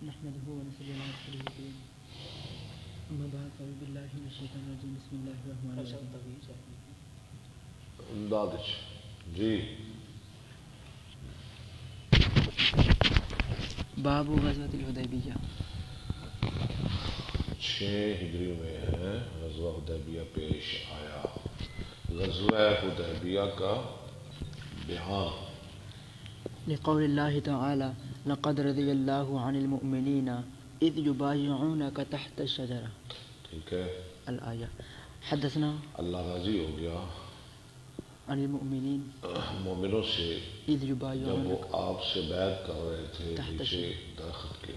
نحمده ونصلي على رسوله الكريم اما بعد فاعوذ بالله من الشیطان الرجیم بسم اللہ الرحمن الرحیم امداد جی باب غزوۃ الحدیبیہ 6 ہجری میں ہے غزوہ حدیبیہ پیش آیا. غزوہ حدیبیہ کا بیان لقول اللہ تعالی لقد رضی اللہ عن المؤمنین اذ یبایعونک تحت الشجرہ. ٹھیک ہے الآیہ. حدثنا اللہ راضی ہو گیا عن المؤمنین مومنوں سے اذ جب وہ یبایعونک. آپ سے بیعت کر رہے تھے نیچے درخت کے.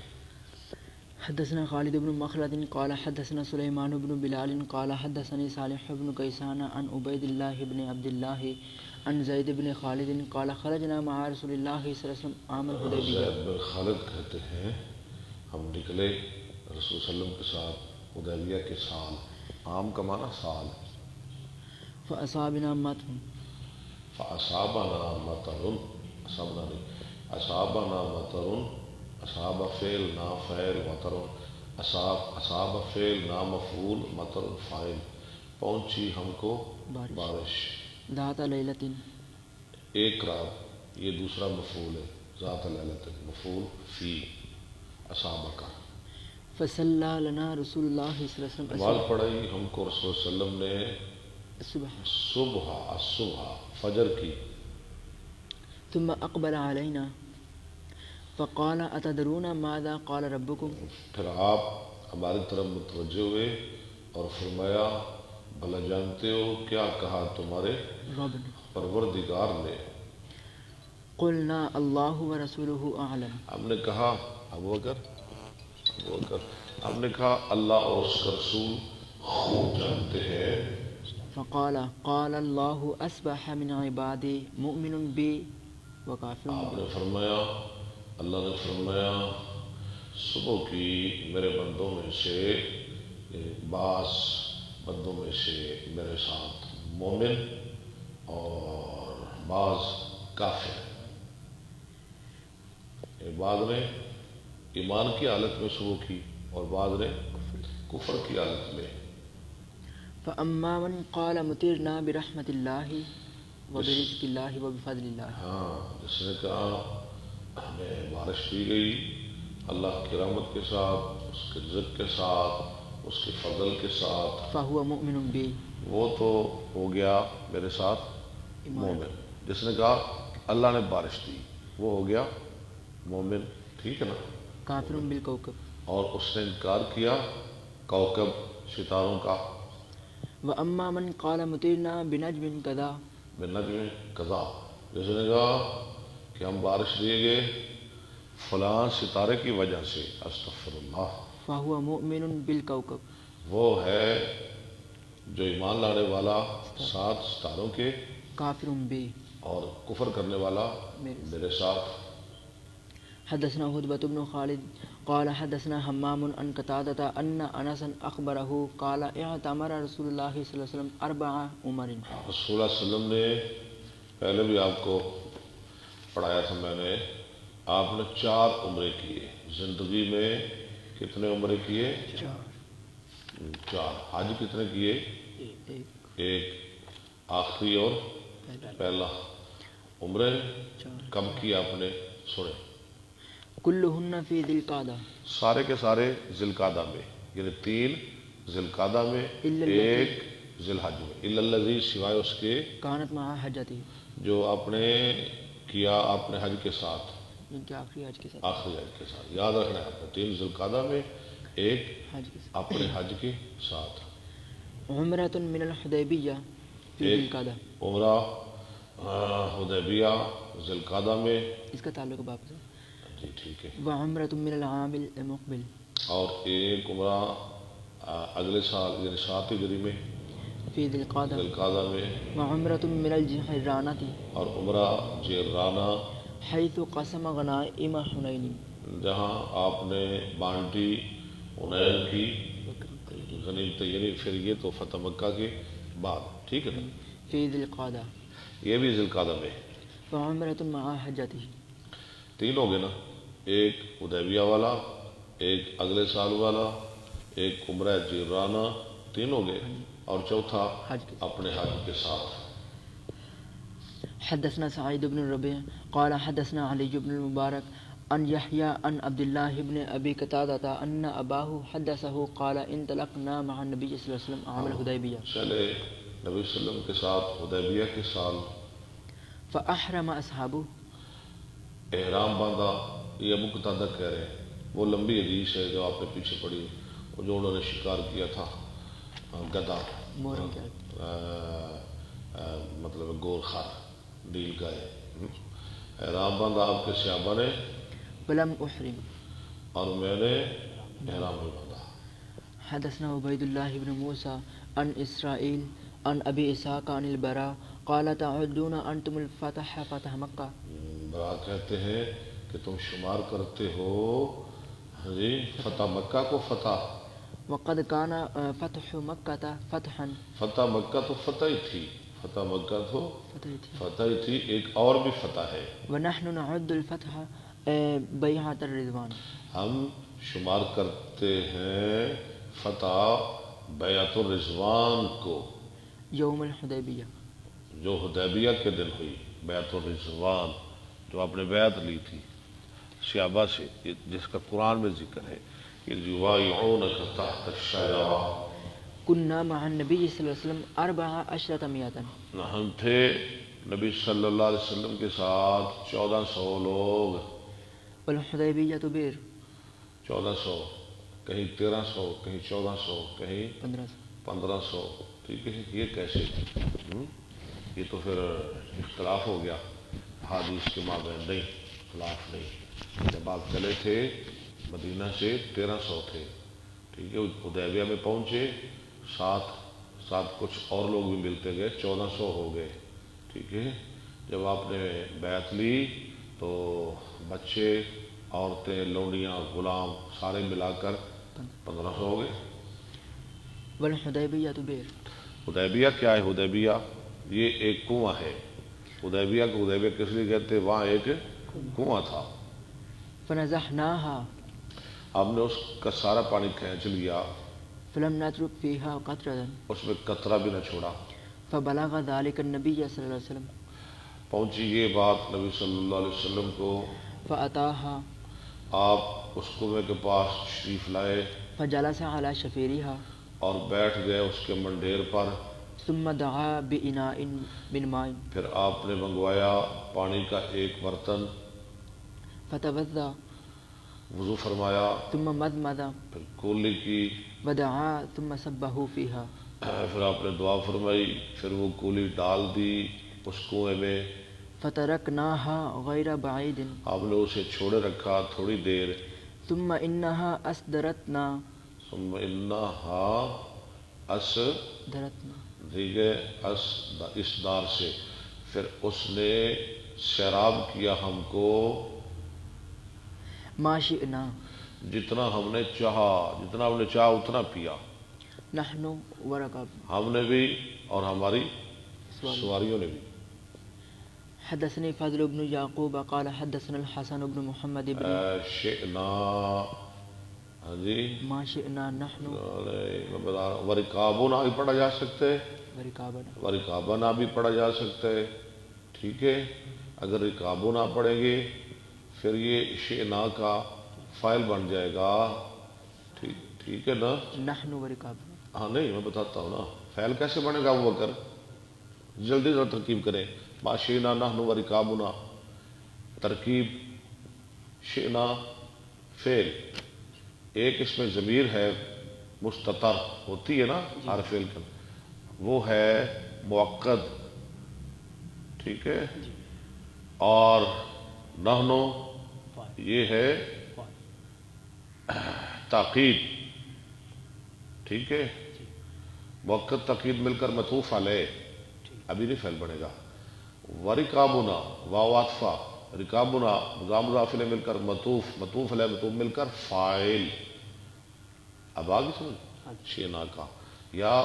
حدثنا خالد بن مخلد قال حدثنا سلیمان بن بلال قال حدثني صالح بن كيسان عن عبيد الله بن عبد الله عن زید بن خالد قال خرجنا مع رسول الله صلی اللہ علیہ وسلم عام الحدیبیہ. زید بن خالد کہتے ہیں ہم نکلے رسول صلی اللہ علیہ وسلم کے ساتھ حدیبیہ کے سال. عام کا معنی سال. فاصابنا مطر. فاصابنا مطر اصابنا نہیں اصابنا مطر. اصاب فعل نا فعل مطر. اصاب فعل نا مفعول مطر فاعل. پہنچی ہم کو بارش. ذات لیلۃ. ایک رات یہ دوسرا مفعول ہے. ذات لیلۃ مفعول فی اصاب کا. فصلی لنا رسول اللہ صلی اللہ علیہ وسلم نماز پڑھائی ہم کو رسول صلی اللہ علیہ وسلم نے الصبح صبح فجر کی. ثم اقبل علینا فقال اتدرون ماذا قال ربکم. پھر آپ ہماری طرف متوجہ ہوئے اور فرمایا بھلا جانتے ہو کیا کہا تمہارے رب. پروردگار نے. قلنا اللہ ورسولہ اعلم. ہم نے کہا ابوبکر ہم نے کہا اللہ اور اس کا رسول خوب جانتے ہیں. فقال قال اللہ اصبح من عبادی مؤمن بی وکافر آپ بی. نے فرمایا اللہ نے فرمایا صبح کی میرے بندوں میں سے بعض بندوں میں سے میرے ساتھ مومن اور بعض کافر. بعض نے ایمان کی حالت میں صبح کی اور بعض نے کفر کی حالت میں. فاما من قال مطرنا برحمت اللہ وبرزق اللہ وبفضل اللہ. ہاں جس نے کہا ہمیں بارش دی گئی اللہ کی رحمت کے ساتھ اس کے رزق کے ساتھ اس کے فضل کے ساتھ فہو مؤمن بی. وہ تو ہو گیا میرے ساتھ مومن. جس نے کہا اللہ نے بارش دی وہ ہو گیا مومن. ٹھیک ہے نا. کافر بالکوکب. اور اس نے انکار کیا کوکب ستاروں کا. واما من قال مطرنا بنجم کذا. بنجم قضا. جس نے کہا کہ ہم بارش دیے گئے فلاں ستارے کی وجہ سے استغفر اللہ. فہو مؤمن بالکوکب. وہ ہے جو ایمان لانے والا 7 ستاروں کے کافر بی. اور کفر کرنے والا میرے ساتھ. حدثنا حدبۃ بن خالد قال حدثنا حمام عن قتادة ان انسا اخبره قال اعتمر رسول اللہ صلی اللہ علیہ وسلم 4 عمر. رسول اللہ صلی اللہ علیہ وسلم نے پہلے بھی آپ کو پڑھایا تھا میں نے. آپ نے 4 عمرے کیے زندگی میں. کتنے عمرے کیے؟ 4. حج کتنے کیے؟ ایک. آخری اور پہلا. عمرے کم کیا آپ نے؟ سنے کلہن فی ذی القعدہ. سارے کے سارے ذی القعدہ میں یعنی 3 ذی القعدہ میں 1 ذی الحج میں. الا الذی سوائے اس کے کانت مع حجتی جو آپ نے کیا آپ نے حج کے ساتھ. ان کے آخری حج کے ساتھ. آخری حج کے ساتھ یاد رکھنا ہے آپ نے. 3 ذی القعدہ میں 1 حج کے ساتھ. اپنے حج کے ساتھ. عمرۃ من الحدیبیہ فی ذی ایک القعدہ. عمرہ حدیبیہ ذی القعدہ میں. اس کا تعلق باپ سے. جی ٹھیک ہے. وعمرۃ من العام المقبل. اور ایک عمرہ اگلے سال یعنی 7 ہجری میں فی ذی القعدہ. ذی القعدہ میں. وعمرۃ من الجعرانہ اور عمرہ جعرانہ حیث قسم غنائم حنین. جہاں آپ نے بانٹی حنین کی غنیمت یعنی پھر یہ تو فتح مکہ کے بعد. ٹھیک ہے نا. فی ذی القعدہ. یہ بھی ذی القعدہ میں. وعمرۃ مع حجتہ. 3 ہو گئے نا. ایک حدیبیہ والا ایک اگلے سال والا، ایک عمرہ جیرانہ، 3 ہو گئے، اور چوتھا حج کے اپنے حج کے ساتھ۔ حدثنا سعيد بن الربيع قال حدثنا علي بن المبارك عن يحيى عن عبد الله بن أبي قتادة أن أباه حدثه قال انطلقنا مع النبي صلى الله عليه وسلم عام الحديبية چلے نبی صلی اللہ علیہ وسلم کے ساتھ حدیبیہ کے سال، فأحرم أصحابه، احرام باندھا۔ یہ ابو قتادہ کہہ رہے ہیں، وہ لمبی حدیث ہے جو آپ نے پیچھے پڑھی، وہ جو انہوں نے شکار کیا تھا گدھا، مورن کیا مطلب گور خار، ڈیل گائے، احرام باندھا آپ کے صحابہ نے، ولم أحرم. اور میں نے احرام نہیں باندھا۔ حدثنا عبيد الله بن موسى عن إسرائيل عن أبي إسحاق عن البراء قال تعدون أنتم الفتح فتح مكة. برا کہتے ہیں کہ تم شمار کرتے ہو جی فتح مکہ کو فتح، وقد كان فتح مكة فتحا. فتح مکہ تو فتح ہی تھی، فتح مکہ تو فتح. فتح ہی تھی، ایک اور بھی فتح ہے۔ ونحن نعد الفتح بيعة الرضوان. ہم شمار کرتے ہیں فتح بیعت الرضوان کو، يوم الحديبية. جو حدیبیہ کے دن ہوئی بیعت الرضوان، جو آپ نے بیعت لی تھی صحابہ سے، جس کا قرآن میں ذکر ہے کہ یبایعونک تحت الشجرہ۔ كنا مع النبي صلى الله عليه وسلم 14 مئة. ہم تھے نبی صلی اللہ علیہ وسلم کے ساتھ 1400 لوگ، والحديبية بئر 1400، کہیں 1300، کہیں 1400، کہیں 1500. 1500، ٹھیک ہے۔ یہ کیسے؟ یہ تو پھر اختلاف ہو گیا حدیث کے مابین، نہیں اختلاف نہیں۔ جب آپ چلے تھے مدینہ سے 1300 تھے، ٹھیک ہے، حدیبیہ میں پہنچے، ساتھ کچھ اور لوگ بھی ملتے گئے، 1400 ہو گئے، ٹھیک ہے۔ جب آپ نے بیعت لی تو بچے، عورتیں، لونڈیاں، غلام سارے ملا کر 1500 ہو گئے۔ والحديبية بئر. حدیبیہ کیا ہے؟ حدیبیہ یہ ایک کنواں ہے۔ حدیبیہ کو حدیبیہ کس لیے کہتے ہیں؟ وہاں ایک کنواں تھا، فنزحناها ہم نے اس کا سارا پانی کھینچ لیا، فلم نترك فيها قطرة. اس میں قطرہ بھی نہ چھوڑا۔ فبلغ ذلك النبي صلى الله عليه وسلم پہنچی یہ بات نبی صلی اللہ علیہ وسلم کو، فأتاها آپ اس کنویں کے پاس تشریف لائے فجلس على شفيرها اور بیٹھ گئے اس کے منڈیر پر۔ ثم دعا بإناء من ماء پھر آپ نے منگوایا پانی کا ایک برتن، فتوضأ وضو فرمایا، ثم مضمض پھر کولی کی، ودعا ثم صبه فيها. پھر آپ نے دعا فرمائی، پھر وہ کولی ڈال دی اس کنویں میں۔ فتركناها غير بعيد آپ نے اسے چھوڑے رکھا تھوڑی دیر۔ ثم إنها أسدرتنا ثم انہا درتنا ٹھیک ہے، اس دار سے، پھر اس نے سیراب کیا ہم کو ما شئنا. جتنا ہم نے چاہا، جتنا ہم نے چاہا اتنا پیا، نحن ورقب. ہم نے بھی اور ہماری سواریوں نے بھی۔ حدثني فضل بن يعقوب قال حدثنا الحسن بن محمد بن شئنا، ہاں جی، ما شئنا نحن ورکابنا بھی پڑھا جا سکتا ہے، ورقابنا. ورکابنا بھی پڑھا جا سکتا ہے، ٹھیک ہے۔ اگر رکابنا پڑھیں گے پھر یہ شئنا کا فاعل بن جائے گا، ٹھیک ہے نا۔ نحن ورقابنا. ہاں نہیں، میں بتاتا ہوں نا فعل کیسے بنے گا۔ وہ کر جلدی سے ترکیب کریں، ما شئنا نحن ورکابنا، ترکیب شئنا فعل، ایک اس میں ضمیر ہے مستتر ہوتی ہے نا ہر فعل کا، وہ ہے مؤکد، ٹھیک ہے، اور نحن یہ ہے تاکید، ٹھیک ہے، مؤکد تاکید مل کر معطوف علیہ، ابھی نہیں فعل بنے گا۔ ورکابنا واو عطفہ، رکابنا مضاف مضاف الیہ مل کر معطوف علیہ معطوف مل کر فاعل۔ اب آگے سمجھ شئنا کا، یا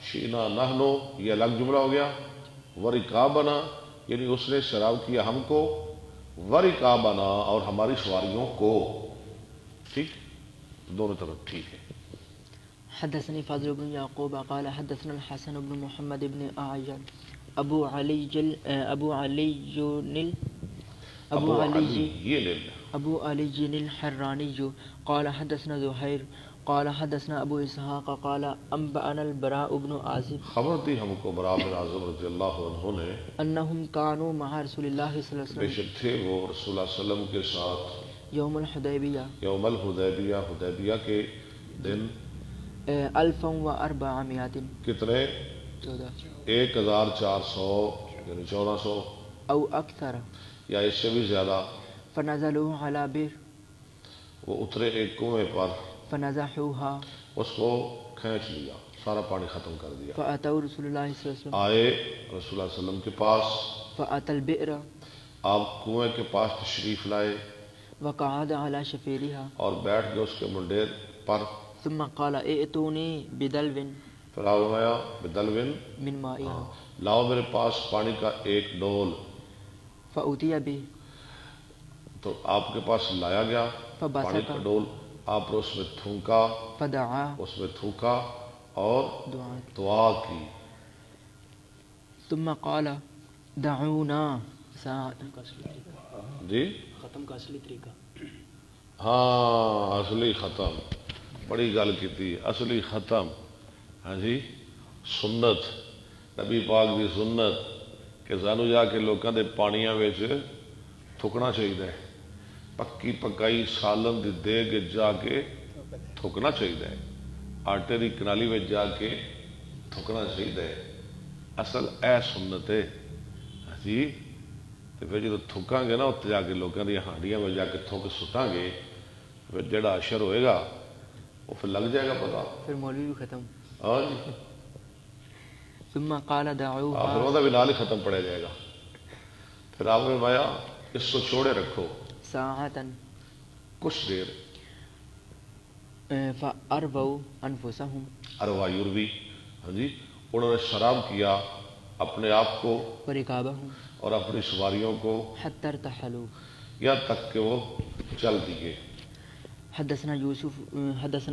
شئنا نحن یہ الگ جملہ ہو گیا، ورکابنا یعنی اس نے سیراب کیا ہم کو، ورکابنا اور ہماری سواریوں کو، ٹھیک۔ دونوں طرف ٹھیک ہے. حدثني فضل بن يعقوب قال حدثنا الحسن بن محمد بن أعين أبو علي أبو علي الحراني قال حدثنا زهير قال حدثنا أبو إسحاق قال أنبأنا البراء بن عازب خبر دی ہم کو براء بن عازب رضی اللہ عنہ نے أنهم كانوا مع رسول الله صلى الله عليه بے وسلم شک تھے وہ رسول اللہ صلی اللہ علیہ وسلم کے ساتھ يوم الحديبية یوم الحدیبیہ، حدیبیہ کے دن 1400 کتنے 1400 یعنی 1400 أو أكثر یا اس سے بھی زیادہ. فنزلوا على بئر وہ اترے ایک کنویں پر، فنزحوها اس کو کھینچ لیا، سارا پانی ختم کر دیا. فأتوا رسول الله صلى الله عليه وسلم آئے رسول اللہ علیہ وسلم کے پاس، فأتى البئر آپ کنویں کے پاس تشریف لائے وقعد على شفيرها اور بیٹھ گئے اس کے منڈیر پر. ثم قال ائتوني بدلو پھر آپ فرمایا بدلون، من مائها لاؤ میرے پاس پانی کا ایک ڈول. فأتي به تو آپ کے پاس لایا گیا پانی کا ڈول، آپ نے اس میں تھونکا، فدعا اس میں تھوکا اور دعا دعا کی. ثم قال دعونا جی ختم کا اصلی طریقہ ہاں اصلی ختم، بڑی گل کی اصلی ختم. ہاں جی سنت نبی پاک دی سنت کہ سانو جا کے لوکاں دے پانیاں وچ تھکنا چاہیے، پکی پکائی سالن دی دیگ جا کے تھکنا چاہیے، آٹے دی کنالی وچ جا کے تھکنا چاہیے. اصل اے سنت ہے. ہاں جی تو پھر جب تھکاں گے نا اتنے جا کے لوگوں دی ہانڈیاں میں جا کے تھک سٹاں گے، پھر جڑا اشر ہوئے گا وہ پھر لگ جائے گا پتا. پھر مولوی بھی ختم. ہاں جی ثم قال آخر دعوها وہ بھی نال ہی ختم پڑا جائے گا. پھر آپ نے فرمایا اس کو چھوڑے رکھو ساعة کچھ دیر. فأربوا أنفسهم اروا یوروی، ہاں جی انہوں نے شراب کیا اپنے آپ کو وركابهم اور اپنی سواریوں کو حتى ارتحلوا. یہاں تک کہ وہ چل دیے. حدثنا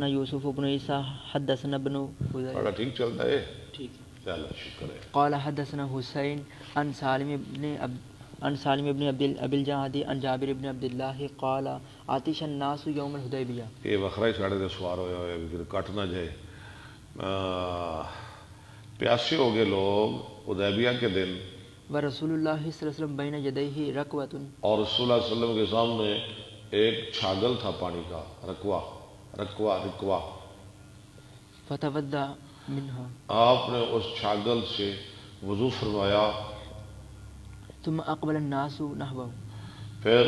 يوسف بن عيسى حدثنا ابن بڑا حذيفة ٹھیک چلتا ہے. ٹھیک. چلو شکر ہے. قال حدثنا حسين عن سالم بن ابي الجعد عن جابر بن عبد الله قال عطش الناس يوم الحديبية. یہ وکھرا ہی ساڑھے دے سوار ہویا ہویا بھی کٹ نہ جائے. پیاسے ہو گئے لوگ حدیبیہ کے دن، ورسول الله صلى الله عليه وسلم بين يديه ركوة اور رسول اللہ صلی اللہ علیہ وسلم کے سامنے ایک چھاگل تھا پانی کا، رکوا. فتوضأ منها آپ نے اس چھاگل سے وضو فرمایا. ثم أقبل الناس نحوه. پھر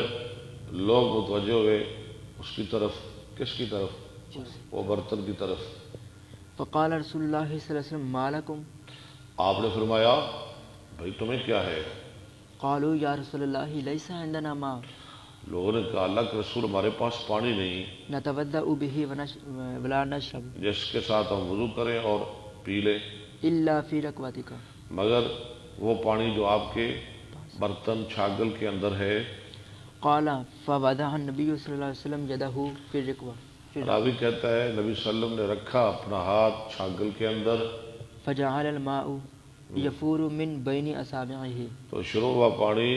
لوگ متوجہ ہوئے اس کی طرف. کس کی طرف؟ وہ برتن کی طرف. فقال رسول الله صلى الله عليه وسلم ما لكم. آپ نے فرمایا بھائی تمہیں کیا ہے؟ قالوا يا رسول الله ليس عندنا ماء. لوگوں نے کہا اللہ کے رسول ہمارے پاس پانی نہیں نتوضأ به ولا نشرب جس کے ساتھ ہم وضو کریں اور پی لیں، إلا في ركوتك. مگر وہ پانی جو آپ کے برتن چھاگل کے اندر ہے. قال فوضع النبي صلى الله عليه وسلم يده في الركوة. راوی کہتا ہے نبی صلی اللہ علیہ وسلم نے رکھا اپنا ہاتھ چھاگل کے اندر، فجعل الماء يفور من بين أصابعه. تو شروع ہوا پانی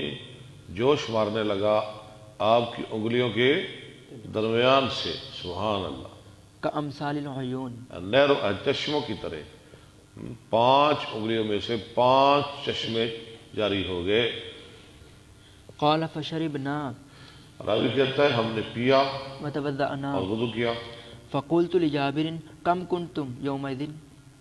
جوش مارنے لگا آپ کی انگلیوں کے درمیان سے. سبحان اللہ. كأمثال العيون. نہروں چشموں کی طرح 5 انگلیوں میں سے 5 چشمے جاری ہو گئے. قال فشربنا راوی کہتا ہے ہم نے پیا وتوضأنا. اور وضو کیا. فقلت لجابر كم كنتم يومئذ.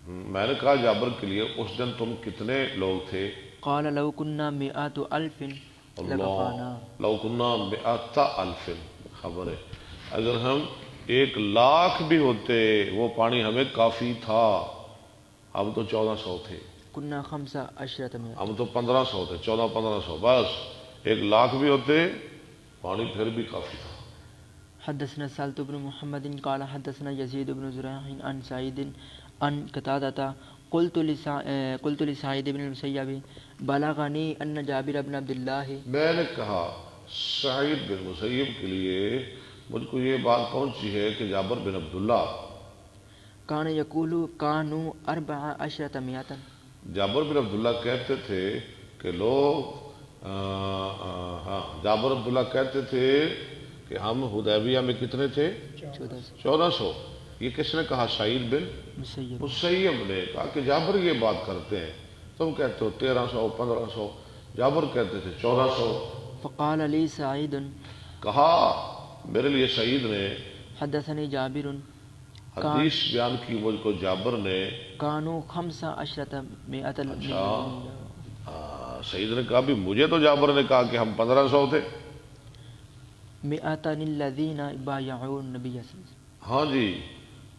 میں نے کہا جابر کے لیے اس دن تم کتنے لوگ تھے؟ قال لو كنا 100,000 لكفانا. لو كنا 100,000. خبر ہے اگر ہم 1,00,000 بھی ہوتے وہ پانی ہمیں کافی تھا. ہم تو 1400 تھے، كنا 15 ہم تو 1500 تھے، 1400-1500 بس. 1,00,000 بھی ہوتے پانی پھر بھی کافی تھا. حدثنا سالت بن محمد قال حدثنا يزيد بن زريع عن سعيد عن قتادة قلت لسعيد بن المسيب بلغني أن جابر بن عبد الله. میں نے کہا سعید بن مسیب کے لیے مجھ کو یہ بات پہنچی ہے کہ جابر بن عبداللہ کان یقول کانوا 14 جابر بن عبداللہ کہتے تھے کہ لوگ ہاں جابر عبداللہ کہتے تھے کہ ہم حدیبیہ میں کتنے تھے؟ 1400. یہ کس نے کہا؟ سعید بن مسیب نے کہا کہ جابر یہ بات کرتے ہیں، تم کہتے ہو 1300 1500، جابر کہتے تھے 1400. فقال لی سعید کہا میرے لیے سعید نے حدثنی جابر حدیث بیان کی مجھ کو جابر نے. کانوا 15 سعید نے کہا بھی مجھے تو جابر نے کہا کہ ہم 1500 تھے. مئۃ الذین بایعوا النبی صلی اللہ علیہ وسلم. ہاں جی،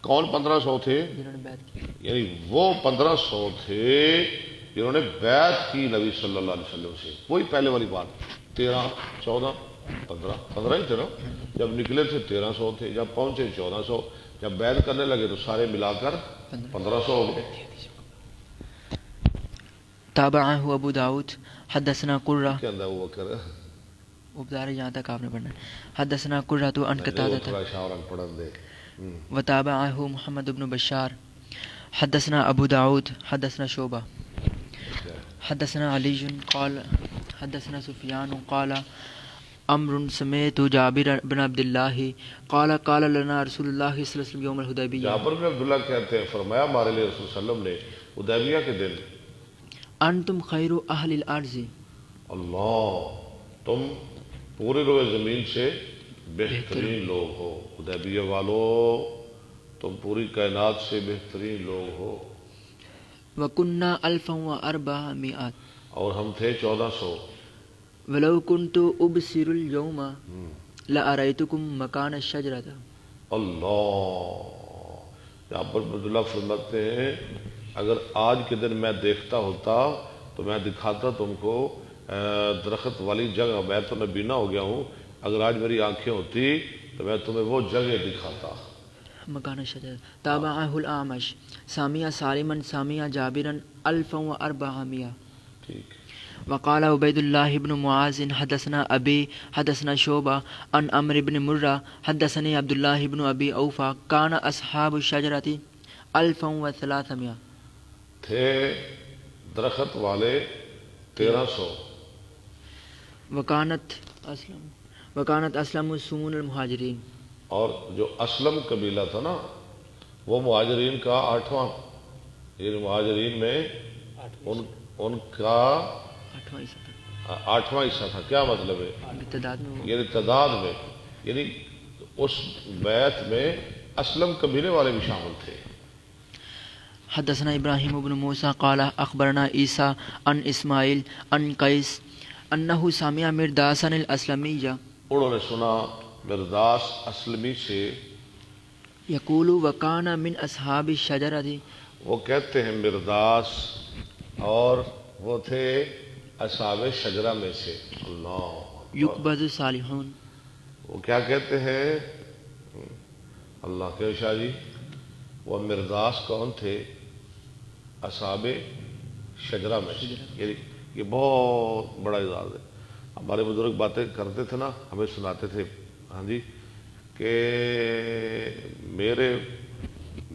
کون 1500 تھے؟ جنہوں نے بیعت کی. یعنی وہ 1500 تھے جنہوں نے بیعت کی نبی صلی اللہ علیہ وسلم سے. وہی پہلے والی بات، 13 14 15 ہی تھے نا. جب نکلے تھے 1300 تھے، جب پہنچے 1400، جب بیعت کرنے لگے تو سارے ملا کر 1500 ہو گئے. تابعہ ابو داؤد حدثنا قرہ کے اندر وہ کر ابدار یہاں تک آپ نے پڑھنا ہے. حدثنا قرۃ عن قتادہ تھوڑا شاورن پڑھن دے. وتابعہ محمد بن بشار حدثنا ابو داؤد حدثنا شعبہ حدثنا علی قال حدثنا سفیان قال امر سمعت جابر بن عبد اللہ قال قال لنا رسول اللہ صلی اللہ علیہ وسلم یوم الحدیبیہ. جابر بن عبداللہ کہتے ہیں فرمایا ہمارے لیے رسول صلی اللہ علیہ وسلم نے حدیبیہ کے دن، انتم خیر اہل الارض، اللہ تم پورے روئے زمین سے بہترین لوگ ہو. حدیبیہ والو تم پوری کائنات سے بہترین لوگ ہو. وکننا 1400 اور ہم تھے 1400. ولو كنت ابصر اليوم لأريتكم مكان الشجرة. اللہ جابر بن عبداللہ فرماتے ہیں اگر آج کے دن میں دیکھتا ہوتا تو میں دکھاتا تم کو درخت والی جگہ. میں تو نبینا ہو گیا ہوں، اگر آج میری آنکھیں ہوتی تو میں تمہیں وہ جگہ دکھاتا. مکان الشجرة. تابعہ الاعمش سامع سالما سامع جابرا 1400. ٹھیک. وقال عبید اللہ بن معاذ حدثنا ابی حدثنا شعبہ عن عمرو بن مرہ حدثني عبد اللہ بن ابی اوفا کان اصحاب الشجرة 1300. تھے درخت والے 1300. وکانت اسلم سمون المہاجرین. اور جو اسلم قبیلہ تھا نا وہ مہاجرین کا 8واں، یعنی مہاجرین میں ان کا 8واں حصہ تھا. کیا مطلب ہے؟ یعنی تعداد میں، یعنی اس بیعت میں اسلم قبیلے والے بھی شامل تھے. حدثنا ابراہیم بن موسیٰ قال اخبرنا عیسیٰ عن اسماعیل عن قیس انہ سمع مرداسا الاسلمی انہوں نے سنا مرداس اسلمی سے یقول وکان من اصحاب الشجرہ، وہ کہتے ہیں مرداس اور وہ تھے اصحاب شجرہ میں سے. اللہ یقبض صالحون. وہ کیا کہتے ہیں؟ اللہ کے شاہ جی وہ مرداس کون تھے؟ اصحاب شجرہ میں سے. یہ بہت بڑا اعزاز ہے. ہمارے بزرگ باتیں کرتے تھے نا، ہمیں سناتے تھے ہاں جی کہ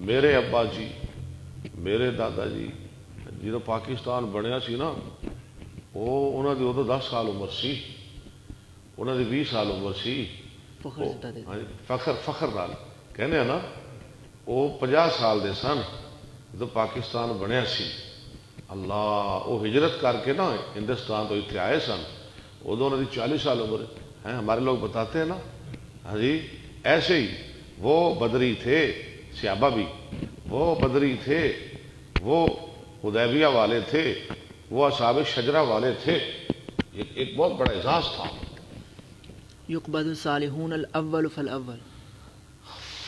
میرے ابا جی میرے دادا جی جدو پاکستان بنیا سی نا انہوں دی ادو 10 سال عمر سی، انہوں دی 20 سال عمر سی. فخر نال کہنے ہیں نا وہ 50 سال دے سن جدو پاکستان بنیا سی. اللہ وہ ہجرت کر کے نا ہندوستان تو اتنے آئے سن، ادو انہوں دی 40 سال عمر ہے. ہمارے لوگ بتاتے ہیں نا ہاں جی ایسے ہی وہ بدری تھے، صحابہ بھی وہ بدری تھے، وہ حدیبیہ والے تھے، وہ اصحاب شجرہ والے تھے. ایک بہت بڑا اعزاز تھا. یقبض الصالحون الاول فالاول.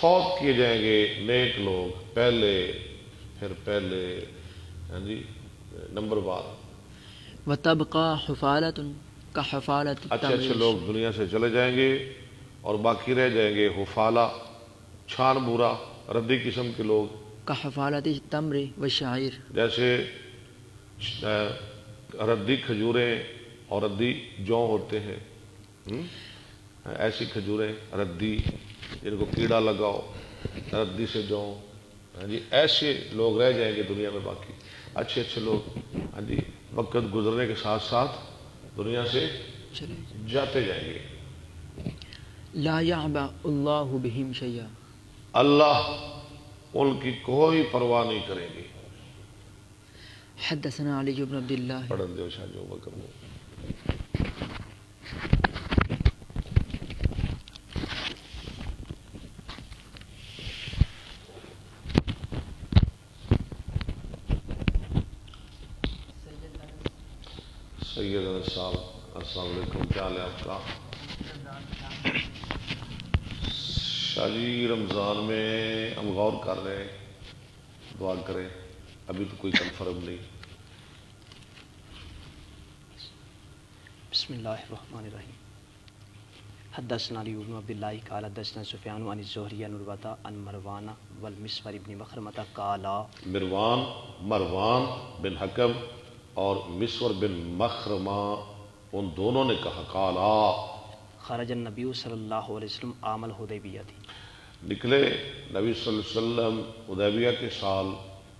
فوت کیے جائیں گے نیک لوگ پہلے پھر پہلے ہاں جی نمبر بعد. وتبقى حفالة كحفالة اچھے لوگ دنیا سے چلے جائیں گے اور باقی رہ جائیں گے حفالہ چھان بورا ردی قسم کے لوگ. كحفالة التمر والشعير. جیسے ردی کھجوریں اور ردی جو ہوتے ہیں. ایسی کھجوریں ردی جن کو کیڑا لگاؤ ردی سے جو ہاں جی ایسے لوگ رہ جائیں گے دنیا میں، باقی اچھے اچھے لوگ ہاں جی وقت گزرنے کے ساتھ ساتھ دنیا سے چلے جاتے جائیں گے۔ لا يعبأ اللہ بہم شیئا، اللہ ان کی کوئی پرواہ نہیں کریں گے۔ حدثنا علی بن عبد اللہ پڑھن دیو شاہ جو بکر کو۔ سید صاحب السلام علیکم، کیا حال ہے آپ کا؟ شاہ جی رمضان میں ہم غور کر رہے ہیں، دعا کریں، ابھی تو کوئی کنفرم نہیں۔ بسم اللہ الرحمن الرحیم۔ حدثنا علی بن عبد اللہ قال حدثنا سفیان عن الزہری عن عروہ عن مروان والمسور بن مخرمۃ قال، مروان بن حکم اور مسور بن مخرمہ ان دونوں نے کہا قالا، خرج النبی صلی اللہ علیہ وسلم عام الحدیبیہ تھی، نکلے نبی صلی اللہ علیہ وسلم حدیبیہ کے سال،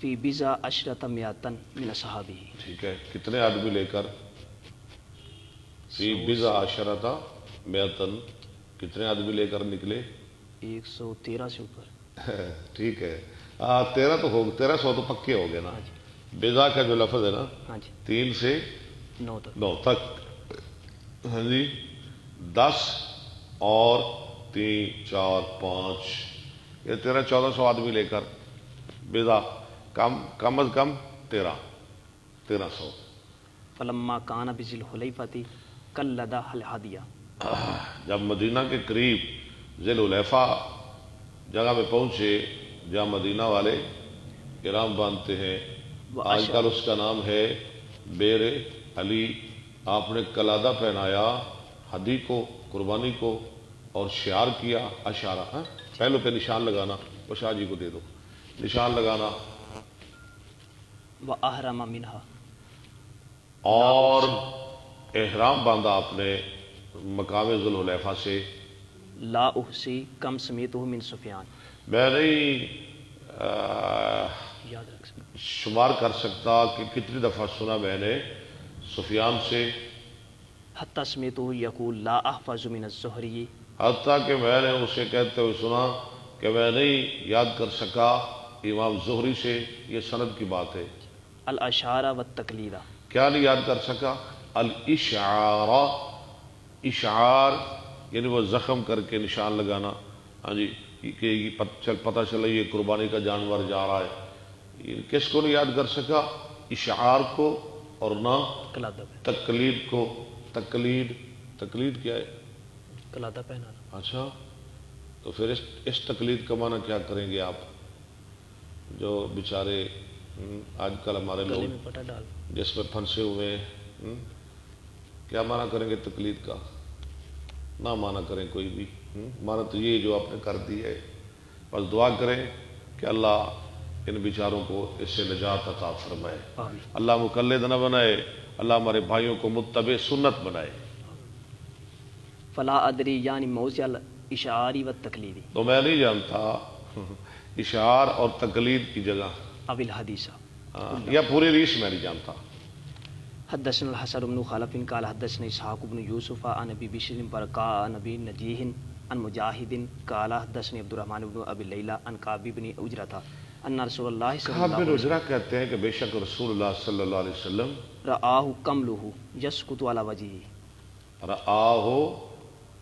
فی بضع عشرۃ مئۃ من اصحابہ، ٹھیک ہے، کتنے آدمی لے کر؟ فی بضع عشرۃ مئۃ، کتنے آدمی لے کر نکلے؟ 113 سے اوپر، ٹھیک ہے، 13 تو ہو 1300 تو پکے ہو گئے نا۔ بضع کا جو لفظ ہے نا ہاں جی 3 سے 9 تک، ہاں جی 10 اور 3 4 5 یہ 1300-1400 آدمی لے کر بضع کم از کم 1300۔ فلما کان بذی الحلیفۃ قلد الہدیہ، جب مدینہ کے قریب ذی الحلیفہ جگہ میں پہنچے جہاں مدینہ والے احرام باندھتے ہیں، آج کل اس کا نام ہے بیر علی، آپ نے قلادہ پہنایا ہدی کو، قربانی کو، اور شعار کیا اشارہ، پہلو پہ نشان لگانا، وہ شاہ جی کو دے دو، نشان لگانا، واحرم منہا، اور احرام باندھا آپ نے مقام ذی الحلیفہ سے۔ لا احصی کم سمیتہ من سفیان، میں نہیں یاد رکھ سکتے، شمار کر سکتا کہ کتنی دفعہ سنا میں نے سفیان سے، حتی سمیتہ یقول لا احفظ من الزہری، حتیٰ کہ میں نے اسے کہتے ہوئے سنا کہ میں نہیں یاد کر سکا امام زہری سے، یہ سند کی بات ہے، الاشعار والتقلید، کیا نہیں یاد کر سکا؟ الاشعار، اشعار یعنی وہ زخم کر کے نشان لگانا، ہاں جی کہ پتہ چلا یہ قربانی کا جانور جا رہا ہے، یہ کس کو نہیں یاد کر سکا؟ اشعار کو، اور نہ قلادہ تقلید کو۔ تقلید کیا ہے؟ قلادہ پہنانا، اچھا، تو پھر اس تقلید کا معنی کیا کریں گے آپ؟ جو بیچارے آج کل ہمارے گلے میں لوگ پٹا ڈال، جس میں پھنسے ہوئے ہیں، کیا معنی کریں گے تقلید کا؟ نہ معنی کریں کوئی بھی، معنی تو یہ جو آپ نے کر دی ہے، بس دعا کریں کہ اللہ ان بیچاروں کو اس سے نجات عطا فرمائے، آمین، اللہ مقلد نہ بنائے، اللہ ہمارے بھائیوں کو متبع سنت بنائے۔ فلا ادری یعنی موضع الاشعار والتقلید، تو میں نہیں جانتا اشعار اور تقلید کی جگہ، او الحدیث۔ یا پوری ریس میں نہیں جانتا۔ حدثنا الحسن بن خلف قال حدثنا اسحاق بن یوسف عن ابی بشر برقاء عن ابی نجیح عن مجاہد قال حدثني عبد الرحمن بن ابی لیلى عن کعب بن عجرۃ ان رسول اللہ صلی کعب اللہ بن علیہ عجرہ کہتے ہیں کہ بے شک رسول اللہ صلی اللہ علیہ وسلم وسلم رآہ قملہ یسقط علی وجهه، رآہ،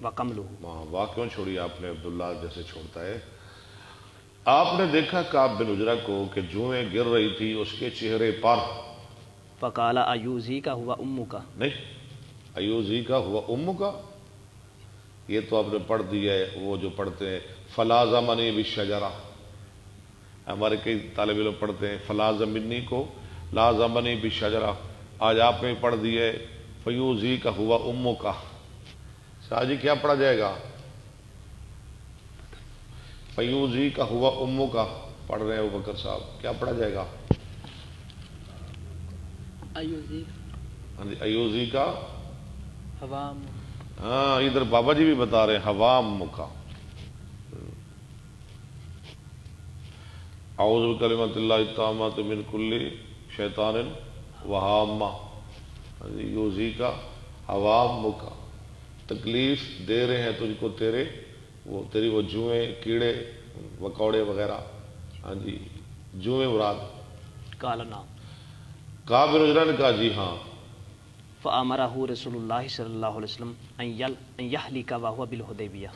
وقملہ، واہ کیوں چھوڑی آپ نے؟ عبداللہ جیسے چھوڑتا ہے۔ آپ نے دیکھا کعب بن عجرہ کو کہ جوئیں گر رہی تھی اس کے چہرے پر، فقال ایوزی کا ہوا امو کا، نہیں ایوزی کا ہوا ام کا، یہ تو آپ نے پڑھ دیا ہے، وہ جو پڑھتے ہیں فلا زمنی بالشجرہ، ہمارے کئی طالب علم پڑھتے ہیں فلا زمنی کو لا زمنی بالشجرہ، آج آپ نے پڑھ دیا ہے فیوزی کا ہوا ام کا۔ شاہ جی کیا پڑھا جائے گا؟ فیوزی کا ہوا ام کا پڑھ رہے ہیں ابو بکر صاحب، کیا پڑھا جائے گا؟ ایوزی ہاں جی ایوزی کا، حوام، ہاں ادھر بابا جی بھی بتا رہے ہیں حوام کا. اعوذ بکلمۃ اللہ التامۃ من کل شیطان وہامہ. یوزی کا حوام کا، تکلیف دے رہے ہیں تجھ کو تیری وہ جوئیں، کیڑے مکوڑے وغیرہ. ہاں جی جوئیں مراد. قال نعم. کعب بن عجرہ نے کہا جی ہاں. فامرہ رسول اللہ صلی اللہ علیہ وسلم ان یہلک وہو بالحدیبیہ.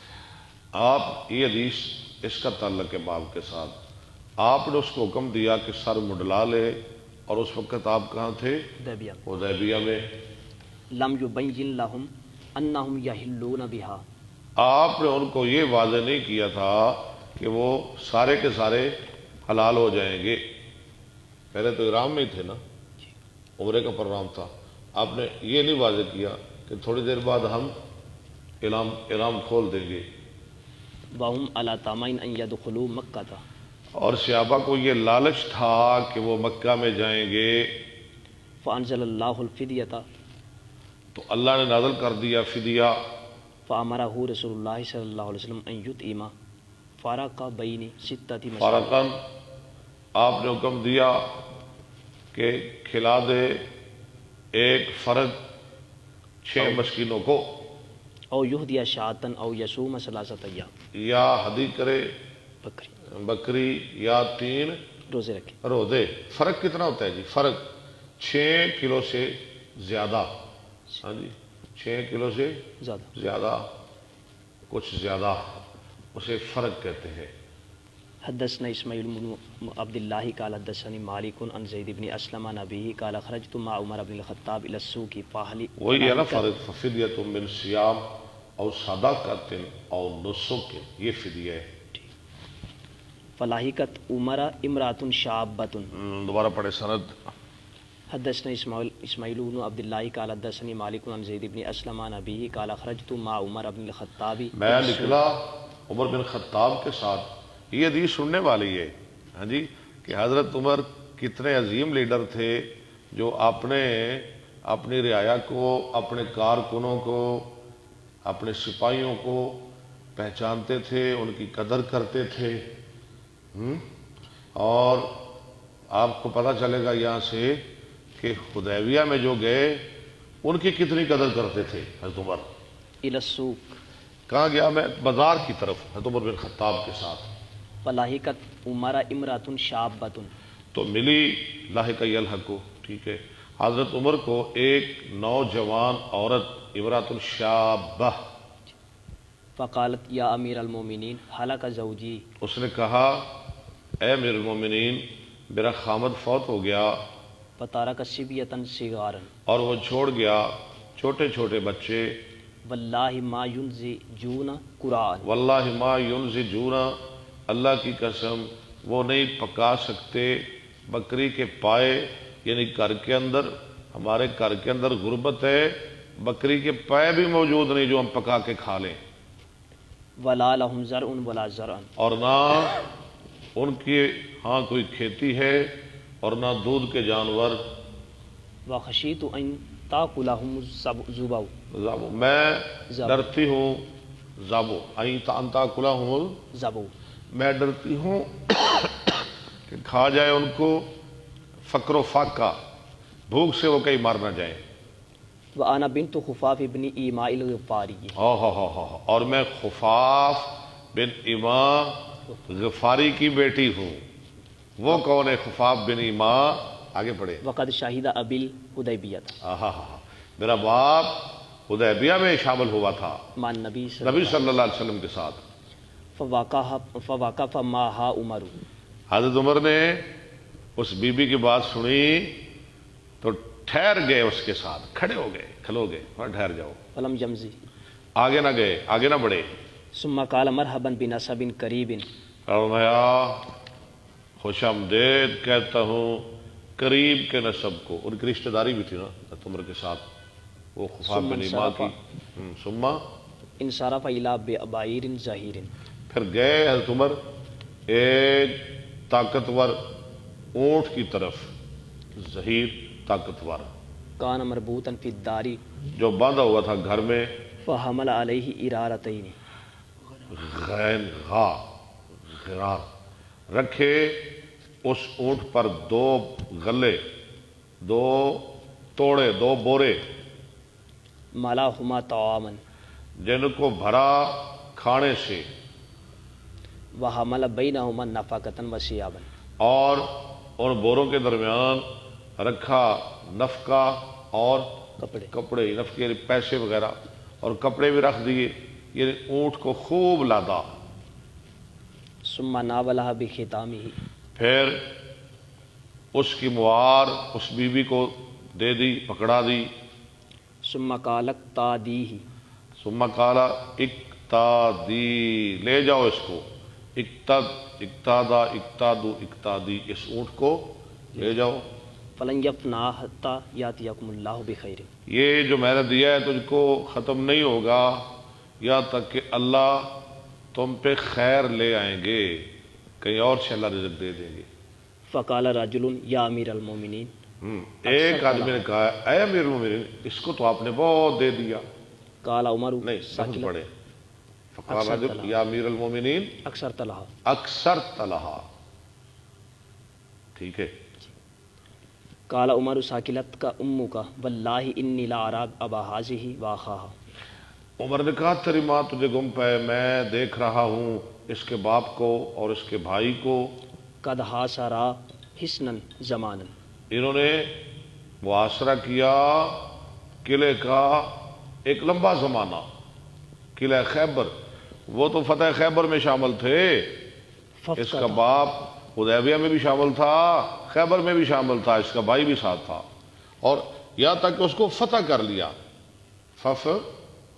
آپ یہ حدیث اس کا تعلق ہے باب کے ساتھ. آپ نے اس کو حکم دیا کہ سر مڈلا لے، اور اس وقت آپ کہاں تھے؟ حدیبیہ. حدیبیہ میں. لم یبین لہم انہم یحلون بہا. آپ نے ان کو یہ واضح نہیں کیا تھا کہ وہ سارے کے سارے حلال ہو جائیں گے. پہلے تو احرام میں ہی تھے نا، عمرے کا پروگرام تھا. آپ نے یہ نہیں واضح کیا کہ تھوڑی دیر بعد ہم احرام کھول دیں گے. وہم علی طمع ان یدخلوا مکہ تھا. اور صحابہ کو یہ لالچ تھا کہ وہ مکہ میں جائیں گے. فانزل اللہ الفدیۃ. تو اللہ نے نازل کر دیا فدیہ. فامرہ رسول اللہ صلی اللہ علیہ وسلم ان یطعم فرق بین ستۃ مساکین. فارقاً آپ نے حکم دیا کہ کھلا دے ایک فرق 6 مسکینوں کو، او یہدی شاۃ او یصوم ثلاثۃ ایام. یا ہدی کرے بکری بکری یا 3 روزے رکھے. روزے. فرق کتنا ہوتا ہے جی؟ فرق 6 کلو سے زیادہ. ہاں جی 6 کلو سے زیادہ، کچھ زیادہ، اسے فرق کہتے ہیں. حدثنا اسماعیل بن عبد اللہ قال حدثني مالک عن زید بن اسلم عن ابیہ قال خرجت مع عمر بن الخطاب الى السوق فاهل. وہی ہے نا فرق. ففدیۃ من صیام او صدقۃ او نسک، یہ فدیہ ہے. فلاحقت عمر امرات شابۃ. دوبارہ پڑھے سند. حدثنا اسماعیل بن عبد اللہ قال حدثني مالک عن زید بن اسلم عن ابیہ قال خرجت مع عمر بن الخطاب. میں نکلا عمر بن خطاب کے ساتھ. یہ حدیث سننے والی ہے ہاں جی کہ حضرت عمر کتنے عظیم لیڈر تھے جو اپنی رعایا کو، اپنے کارکنوں کو، اپنے سپاہیوں کو پہچانتے تھے، ان کی قدر کرتے تھے. اور آپ کو پتہ چلے گا یہاں سے کہ حدیبیہ میں جو گئے ان کی کتنی قدر کرتے تھے حضرت عمر. الى السوق. کہاں گیا میں؟ بازار کی طرف حضرت عمر بن خطاب کے ساتھ. فلاحقت عمر امرات شابۃ. تو ملی لاحق یلحق کو. ٹھیک ہے. حضرت عمر کو ایک نوجوان عورت امرات الشابہ. فقالت یا امیر المومنین ہلاک زوجی. اس نے کہا اے امیر المومنین میرا خامد فوت ہو گیا. فتارک صبیۃ صغارا. اور وہ چھوڑ گیا چھوٹے چھوٹے بچے. واللہ ما ینزجون قرآن. واللہ ما ینزجون، اللہ کی قسم وہ نہیں پکا سکتے بکری کے پائے. یعنی گھر کے اندر، ہمارے گھر کے اندر غربت ہے، بکری کے پائے بھی موجود نہیں جو ہم پکا کے کھا لیں. ولا لہم زرع ولا زرع. اور نہ ان کی ہاں کوئی کھیتی ہے اور نہ دودھ کے جانور. وخشیت ان تاکلہم الذباب. میں ڈرتی ہوں زابو ان تاکلہم زبو. میں ڈرتی ہوں کہ کھا جائے ان کو فقر و فاقہ، بھوک سے وہ کہیں مار نہ جائیں. وانا بنت خفاف بن ایماء الغفاری. اور میں خفاف بن ایماء غفاری کی بیٹی ہوں. وہ کون ہے خفاف بن ایماء؟ آگے پڑھے. وقد شہید ابی الحدیبیہ. میرا باپ حدیبیہ میں شامل ہوا تھا مان نبی صلی اللہ علیہ وسلم کے ساتھ. فوقف معها عمر. حضرت عمر نے اس بی بی کی بات سنی تو ٹھہر گئے، اس کے ساتھ کھڑے ہو گئے، کھلو گئے اور ٹھہر جاؤ. فلم یمضی. آگے نہ گئے، آگے نہ بڑھے. ثم قال مرحبا بنسب قریب. فرمایا خوش آمدید کہتا ہوں قریب کے نسب کو. ان کی رشتہ داری بھی تھی نا حضرت عمر کے ساتھ، وہ خفاف بن ایماء کی. ثم انصرف الی بعیر ظہیر. پھر گئے حضرت عمر ایک طاقتور اونٹ کی طرف. ظہیر طاقتور. کان مربوطا فی الدار. جو باندھا ہوا تھا گھر میں. فحمل علیہ ارارتین، غین غا غرار، رکھے اس اونٹ پر دو غلے، دو توڑے، دو بورے، ملاہما طعاما، جن کو بھرا کھانے سے، وحمل بینہما نفقۃ وثیابا، اور ان بوروں کے درمیان رکھا نفقہ اور کپڑے، کپڑے، نفقے یعنی پیسے وغیرہ، اور کپڑے بھی رکھ دیے، یعنی اونٹ کو خوب لادا، ثم ناولها بختامہ، پھر اس کی موار اس بیوی کو دے دی، پکڑا دی، ثم قال اقتادیہ، ثم قال اقتادی، لے جاؤ اس کو، اقتادا، اقتادو، اقتادی، اس اونٹ کو لے جاؤ، فلن یفنا حتی یاتیکم اللہ بخیر، یہ جو میں نے دیا ہے تجھ کو ختم نہیں ہوگا یہاں تک کہ اللہ تم پہ خیر لے آئیں گے، کہیں اور سے اللہ رزق دے دیں گے۔ فقال رجل یا امیر المومنین، ایک آدمی نے کہا اے امیر المومنین، اس کو تو آپ نے بہت دے دیا، قال عمر نہیں لفظ ساکلہ، پڑھے، فقال رجل یا امیر المومنین اکثر طلحہ، اکثر طلحہ، ٹھیک ہے، قال عمر ساکلت کا امو کا واللہ انی لا ارى ابا هذه واخاها، عمر نے کہا تیری ماں تجھے گم پہ، میں دیکھ رہا ہوں اس کے باپ کو اور اس کے بھائی کو، قد حاصرا حسنا زمانا، انہوں نے محاصرہ کیا قلعے کا ایک لمبا زمانہ، قلعہ خیبر، وہ تو فتح خیبر میں شامل تھے، اس کا باپ حدیبیہ میں بھی شامل تھا، خیبر میں بھی شامل تھا، اس کا بھائی بھی ساتھ تھا، اور یہاں تک کہ اس کو فتح کر لیا،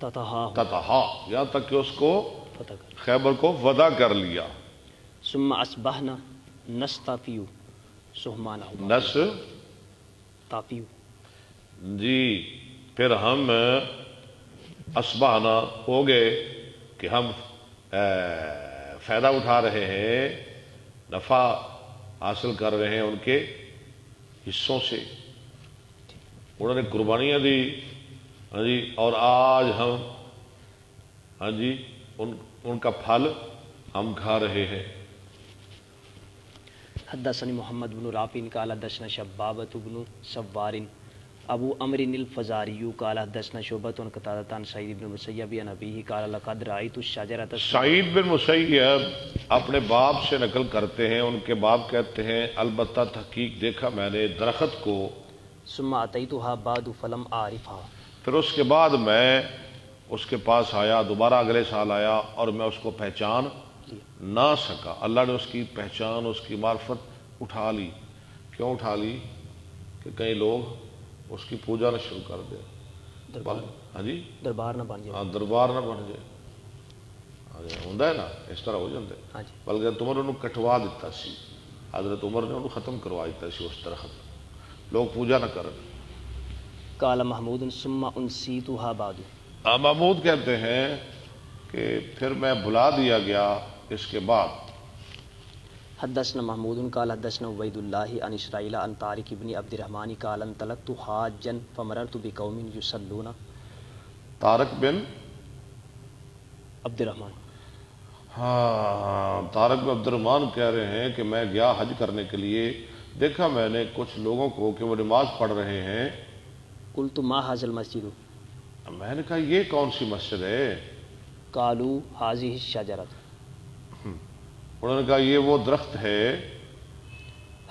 تتہا، یہاں تک کہ اس کو فتح کر، خیبر کو ودا کر لیا، ثم اصبحنا نستفیو سہمانہ، نس تافیو، جی، پھر ہم اصبحنا ہو گئے کہ ہم فائدہ اٹھا رہے ہیں، نفع حاصل کر رہے ہیں ان کے حصوں سے، انہوں نے قربانیاں دی، ہاں جی، اور آج ہم، ہاں جی، ان کا پھل ہم کھا رہے ہیں۔ حدثني محمد بن رافع قال حدثنا شبابة بن سوار ابو عمرو الفزاري قال حدثنا شعبة عن قتادة عن سعيد بن المسيب عن ابيه قال لقد رأيت الشجرة، سعید بن مسیب اپنے باپ سے نقل کرتے ہیں، ان کے باپ کہتے ہیں البتہ تحقیق دیکھا میں نے درخت کو، ثم أتيتها بعد فلم أعرفها، پھر اس کے بعد میں اس کے پاس آیا، دوبارہ اگلے سال آیا اور میں اس کو پہچان نہ سکا، اللہ نے اس کی پہچان، اس کی معرفت اٹھا لی، کیوں اٹھا لی؟ کہ کئی لوگ اس کی پوجا نہ شروع کر دیں، دربار، ہاں جی، دربار نہ بن جائے، ہاں دربار نہ بن جائے، ہوں ہے نا اس طرح ہو جاتے، ہاں جی، بلکہ عمر انہوں کٹوا دیتا سی، حضرت عمر نے انہوں ختم کروا دیتا سی اس درخت، لوگ پوجا نہ کریں۔ قال محمود ثم أنسيتها بعد، محمود کہتے ہیں کہ پھر میں بھلا دیا گیا اس کے بعد۔ حدثنا محمود قال حدثنا عبید اللہ عن اسرائیل عن طارق بن عبد الرحمن قال انطلقت حاجا فمررت بقوم يصلون، طارق بن، عبد الرحمن، ہاں طارق بن عبد الرحمن کہہ رہے ہیں کہ میں گیا حج کرنے کے لیے، دیکھا میں نے کچھ لوگوں کو کہ وہ نماز پڑھ رہے ہیں، قلت ما هذا المسجد، میں نے کہا یہ کون سی مسجد ہے؟ قالوا هذه الشجرة، انہوں نے کہا یہ وہ درخت ہے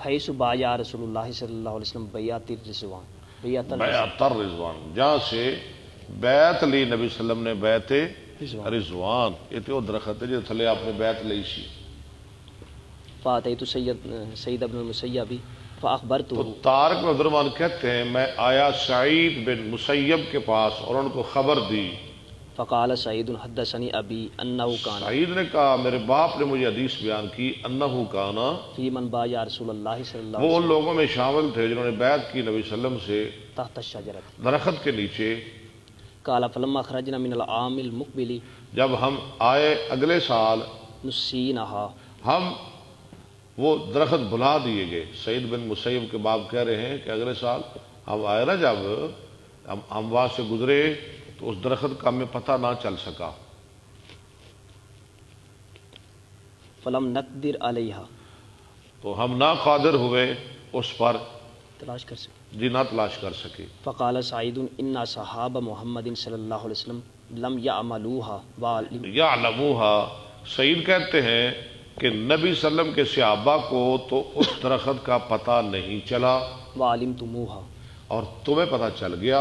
حيث بايع رسول اللہ صلی اللہ علیہ وسلم بیعت الرضوان، بیعت بیعت الرضوان، جہاں سے بیعت لی نبی صلی اللہ علیہ وسلم نے، بیعت رضوان، یہ تو وہ درخت ہے جو تھلے آپ نے بیعت لی سی۔ فاتیت سعید بن المسیب تو فاخبرته، طارق بن عبد الرحمن کہتے ہیں میں آیا سعید بن مسیب کے پاس اور ان کو خبر دی، فقال سعید حدثني ابی انه كان سعید نے کہا میرے باپ نے مجھے حدیث بیان کی، انہو کانا، فی من بايع رسول اللہ صلی اللہ وہ علیہ ان لوگوں میں شامل تھے جنہوں نے بیعت کی نبی صلی اللہ علیہ وسلم سے وسلم تحت الشجرة، درخت کے نیچے۔ قال فلما خرجنا من العام المقبل جب ہم آئے اگلے سال، نسینها، ہم وہ درخت بھلا دیے گئے۔ سعید بن مسیب کے باپ کہہ رہے ہیں کہ اگلے سال ہم آئے نا، جب ہم وہاں سے گزرے تو اس درخت کا ہمیں پتہ نہ چل سکا. فلم نقدر علیہا، تو ہم نہ قادر ہوئے اس پر تلاش کر سکے. جی نہ تلاش کر سکے. فقال سعید ان صحاب محمد صلی اللہ علیہ وسلم لم یعملوها وعلم. یعلموها، سعید کہتے ہیں کہ نبی صلی اللہ علیہ وسلم کے صحابہ کو تو اس درخت کا پتہ نہیں چلا وعلمتموها، اور تمہیں پتہ چل گیا.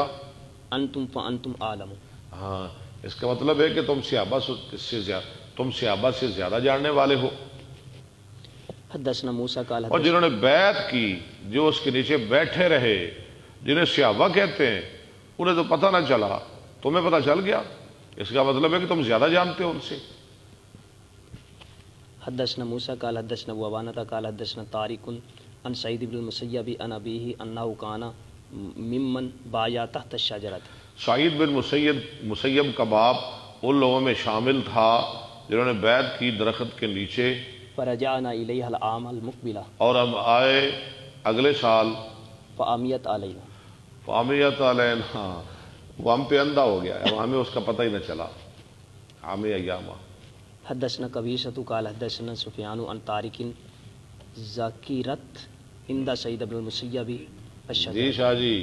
انتم فانتم عالم. ہاں، اس کا مطلب ہے کہ تم صحابہ سے زیادہ جاننے والے ہو. حدثنا موسیٰ قال اور جنہوں نے بیعت کی، جو اس کے نیچے بیٹھے رہے، جنہیں صحابہ کہتے ہیں، انہیں تو پتہ نہ چلا، تمہیں پتہ چل گیا. اس کا مطلب ہے کہ تم زیادہ جانتے ہو ان سے. حدثنا موسیٰ قال حدثنا ابو عوانہ قال حدثنا طارق عن سعید بن المسیب عن ابیہ انہ کان ممن بایا تحت الشجرۃ. سعید بن مسیب کا باپ ان لوگوں میں شامل تھا جنہوں نے بیعت کی درخت کے نیچے. فرجعنا الیہ العام المقبلہ، اور ہم آئے اگلے سال. فامیت علینا، فامیت علینا، وہ ہم پہ اندھا ہو گیا، اب ہمیں اس کا پتہ ہی نہ چلا. عامی ایامہ. حدثنا قبیصۃ قال حدثنا سفیان عن طارق ذکرت عند سعید بن المسیب جی الشجرۃ. شاہ جی،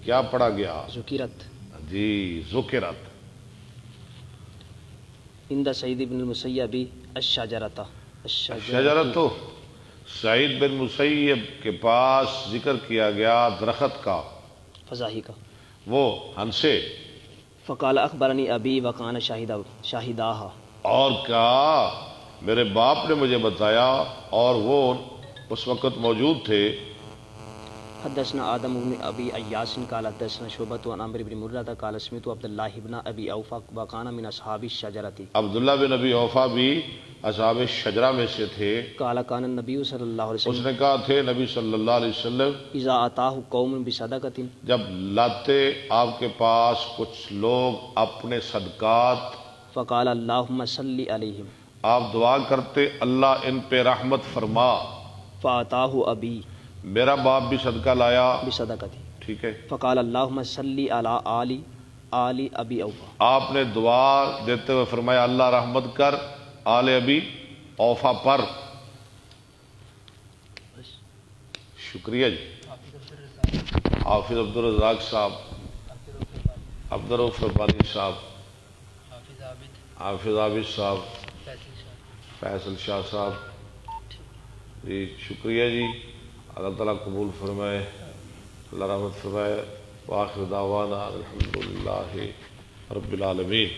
کیا پڑھا گیا؟ ذکرت جی ذکرت. عند سعید بن المسیب الشجرۃ. شجرت، تو سعید بن مسیب کے پاس ذکر کیا گیا درخت کا. فضاحی کا. وہ ہنسے. فقال اخبرنی ابی وکان شاہداہا، اور کہا میرے باپ نے مجھے بتایا اور وہ اس وقت موجود تھے. حدثنا آدم بن ابی ایاس قال حدثنا شعبۃ عن عمرو بن مرہ قال سمعت عبد اللہ بن ابی اوفا وکان من اصحاب الشجرۃ. عبداللہ بن ابی اوفا بھی اصحاب شجرہ میں سے تھے. قال کان النبی صلی اللہ علیہ اس وسلم نے کہا تھے نبی صلی اللہ علیہ وسلم اذا اتاہ قوم بصدقۃ، جب لاتے آپ کے پاس کچھ لوگ اپنے صدقات، فقال اللہم صلی علیہم، آپ دعا کرتے اللہ ان پہ رحمت فرما. فاتاہ ابی میرا باپ بھی صدقہ لایا. بصدقۃ، ٹھیک ہے. فقال اللہم صلی علی آل ابی اوفا. آپ نے دعا دیتے ہوئے فرمایا اللہ رحمت کر آل ابی اوفا پر. شکریہ جی. حافظ عبدالرزاق صاحب، عبدالرؤف ربانی صاحب، حافظ عابد صاحب، فیصل شاہ صاحب. جی شکریہ جی. اللہ تعالیٰ قبول فرمائے، اللہ رحمت فرمائے. وآخر دعوانا الحمدللہ رب العالمین.